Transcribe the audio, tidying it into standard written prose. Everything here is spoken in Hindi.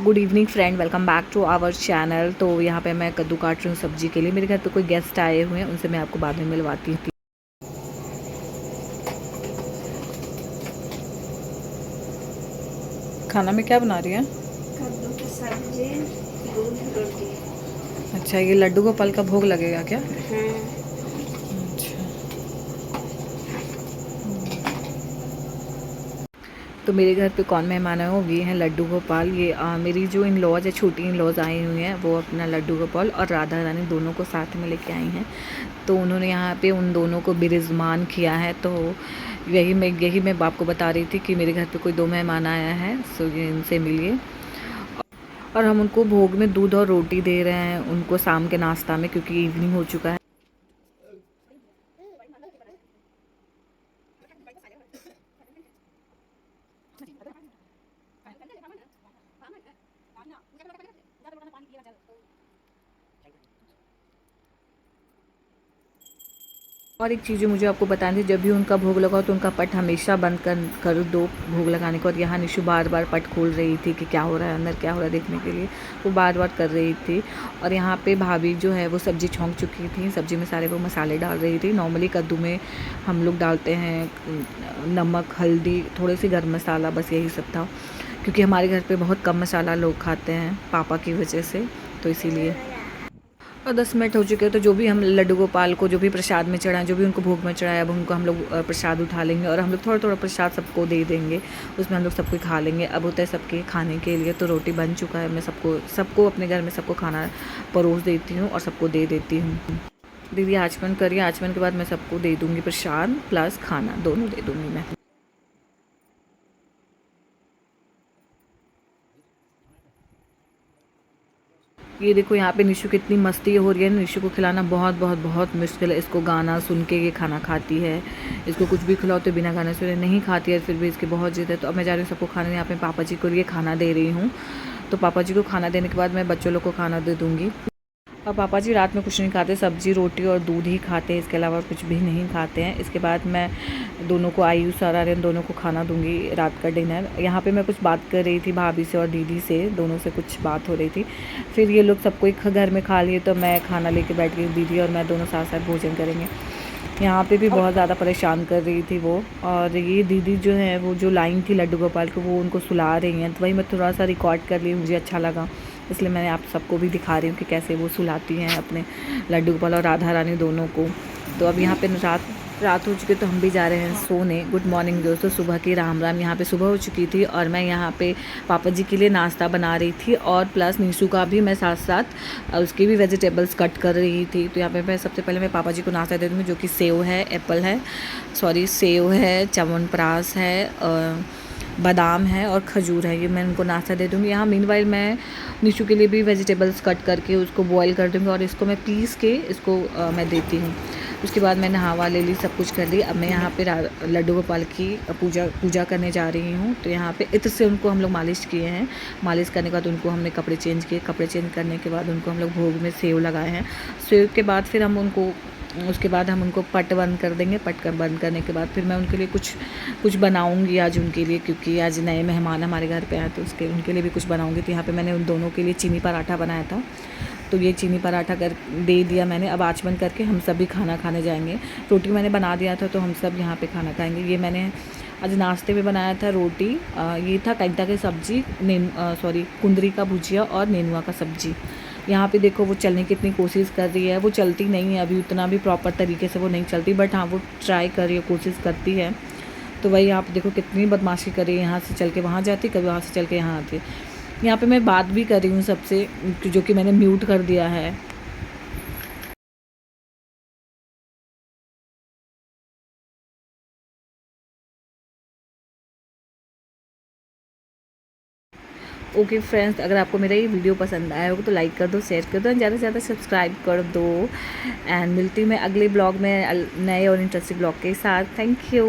Good evening friend, welcome back to our channel. तो यहाँ पे मैं कद्दू काट रही हूँ सब्जी के लिए। मेरे घर पे कोई गेस्ट आए हुए हैं, उनसे मैं आपको बाद में मिलवाती हूँ। खाना में क्या बना रही है? कद्दू की सब्जी, दूध रोटी। अच्छा, ये लड्डू गोपाल का भोग लगेगा क्या? हाँ। अच्छा। तो मेरे घर पे कौन मेहमान है, वो ये हैं लड्डू गोपाल। ये मेरी जो इन लॉज है, छोटी इन लॉज आई हुई हैं, वो अपना लड्डू गोपाल और राधा रानी दोनों को साथ में लेके आई हैं। तो उन्होंने यहाँ पे उन दोनों को बिरिजमान किया है। तो यही मैं आपको बता रही थी कि मेरे घर पे कोई 2 मेहमान आया है, सो ये इनसे मिलिए। और हम उनको भोग में दूध और रोटी दे रहे हैं उनको शाम के नाश्ता में, क्योंकि इवनिंग हो चुका है। और एक चीज़ जो मुझे आपको बतानी थी, जब भी उनका भोग लगाओ तो उनका पट हमेशा बंद कर दो भोग लगाने के बाद। यहाँ निशु बार बार पट खोल रही थी कि क्या हो रहा है अंदर, क्या हो रहा है देखने के लिए, वो बार बार कर रही थी। और यहाँ पे भाभी जो है वो सब्ज़ी छौंक चुकी थी, सब्ज़ी में सारे वो मसाले डाल रही थी। नॉर्मली कद्दू में हम लोग डालते हैं नमक, हल्दी, थोड़े से गर्म मसाला, बस यही सब था। क्योंकि हमारे घर पे बहुत कम मसाला लोग खाते हैं पापा की वजह से, तो इसीलिए। और 10 मिनट हो चुके हैं। तो जो भी हम लड्डू गोपाल को जो भी प्रसाद में चढ़ाएं, जो भी उनको भोग में चढ़ाए, अब उनको हम लोग प्रसाद उठा लेंगे और हम लोग थोड़ा थोड़ा प्रसाद सबको दे देंगे। उसमें हम लोग सब कोई खा लेंगे। अब होता है सबके खाने के लिए। तो रोटी बन चुका है, मैं सबको अपने घर में सबको खाना परोस देती हूँ और सबको दे देती हूँ। दीदी आचमन करिए, आचमन के बाद मैं सबको दे दूँगी प्रसाद प्लस खाना, दोनों दे दूँगी मैं। ये देखो यहाँ पे निशु कितनी मस्ती हो रही है। निशु को खिलाना बहुत बहुत बहुत मुश्किल है। इसको गाना सुन के ये खाना खाती है। इसको कुछ भी खिलाओ तो बिना गाने सुने नहीं खाती है, फिर भी इसकी बहुत जिद है। तो अब मैं जा रही हूँ सबको खाना, यहाँ पे पापा जी को लिए खाना दे रही हूँ। तो पापा जी को खाना देने के बाद मैं बच्चों लोग को खाना दे दूँगी। और पापा जी रात में कुछ नहीं खाते, सब्ज़ी रोटी और दूध ही खाते हैं, इसके अलावा कुछ भी नहीं खाते हैं। इसके बाद मैं दोनों को, आयुष और आर्यन दोनों को खाना दूंगी रात का डिनर। यहाँ पे मैं कुछ बात कर रही थी भाभी से और दीदी से, दोनों से कुछ बात हो रही थी। फिर ये लोग सबको एक घर में खा लिए, तो मैं खाना लेके बैठ गई। दीदी और मैं दोनों साथ साथ भोजन करेंगे। यहाँ पे भी बहुत ज़्यादा परेशान कर रही थी वो। और ये दीदी जो है वो जो लाइन थी लड्डू गोपाल को, वो उनको सुला रही हैं। तो वही मैं थोड़ा सा रिकॉर्ड कर ली, मुझे अच्छा लगा, इसलिए मैंने आप सबको भी दिखा रही हूँ कि कैसे वो सुलाती हैं अपने लड्डू गोपाल और राधा रानी दोनों को। तो अब यहाँ पे रात हो चुकी है, तो हम भी जा रहे हैं सोने। गुड मॉर्निंग दोस्तों, सुबह की राम राम। यहाँ पे सुबह हो चुकी थी और मैं यहाँ पे पापा जी के लिए नाश्ता बना रही थी और प्लस नीशू का भी मैं साथ साथ उसकी भी वेजिटेबल्स कट कर रही थी। तो यहाँ पे मैं सबसे पहले मैं पापा जी को नाश्ता दे दूँगी, जो कि सेव है, एप्पल है, सॉरी सेव है, च्यवनप्राश है, बादाम है और खजूर है। ये मैं उनको नाश्ता दे दूँगी। यहाँ मीनवाइल मैं निशु के लिए भी वेजिटेबल्स कट करके उसको बॉईल कर दूँगी और इसको मैं पीस के इसको मैं देती हूँ। उसके बाद मैंने नहावा ले ली, सब कुछ कर ली। अब मैं यहाँ पे लड्डू गोपाल की पूजा करने जा रही हूँ। तो यहाँ पे इत्र से उनको हम लोग मालिश किए हैं। मालिश करने के बाद उनको हमने कपड़े चेंज किए। कपड़े चेंज करने के बाद उनको हम लोग भोग में सेव लगाए हैं। सेव के बाद फिर उसके बाद हम उनको पट बंद कर देंगे। बंद करने के बाद फिर मैं उनके लिए कुछ बनाऊंगी आज उनके लिए, क्योंकि आज नए मेहमान हमारे घर पे आए, तो उनके लिए भी कुछ बनाऊंगी। तो यहाँ पे मैंने उन दोनों के लिए चीनी पराठा बनाया था, तो ये चीनी पराठा दे दिया मैंने। अब आचमन करके हम सब भी खाना खाने जाएंगे। रोटी मैंने बना दिया था, तो हम सब यहाँ पे खाना खाएंगे। ये मैंने आज नाश्ते में बनाया था रोटी, ये था कैंता की सब्ज़ी, कुंदरी का भुजिया और नेनुआ का सब्ज़ी। यहाँ पे देखो वो चलने की इतनी कोशिश कर रही है। वो चलती नहीं है अभी, उतना भी प्रॉपर तरीके से वो नहीं चलती, बट हाँ वो ट्राई कर रही है, कोशिश करती है। तो वही आप देखो कितनी बदमाशी कर रही है, यहाँ से चल के वहाँ जाती, कभी वहाँ से चल के यहाँ आती। यहाँ पे मैं बात भी कर रही हूँ सबसे, जो कि मैंने म्यूट कर दिया है। ओके फ्रेंड्स, अगर आपको मेरा ये वीडियो पसंद आया होगा तो लाइक कर दो, शेयर कर दो, ज़्यादा से ज़्यादा सब्सक्राइब कर दो। एंड मिलती हूँ मैं अगले ब्लॉग में नए और इंटरेस्टिंग ब्लॉग के साथ। Thank you.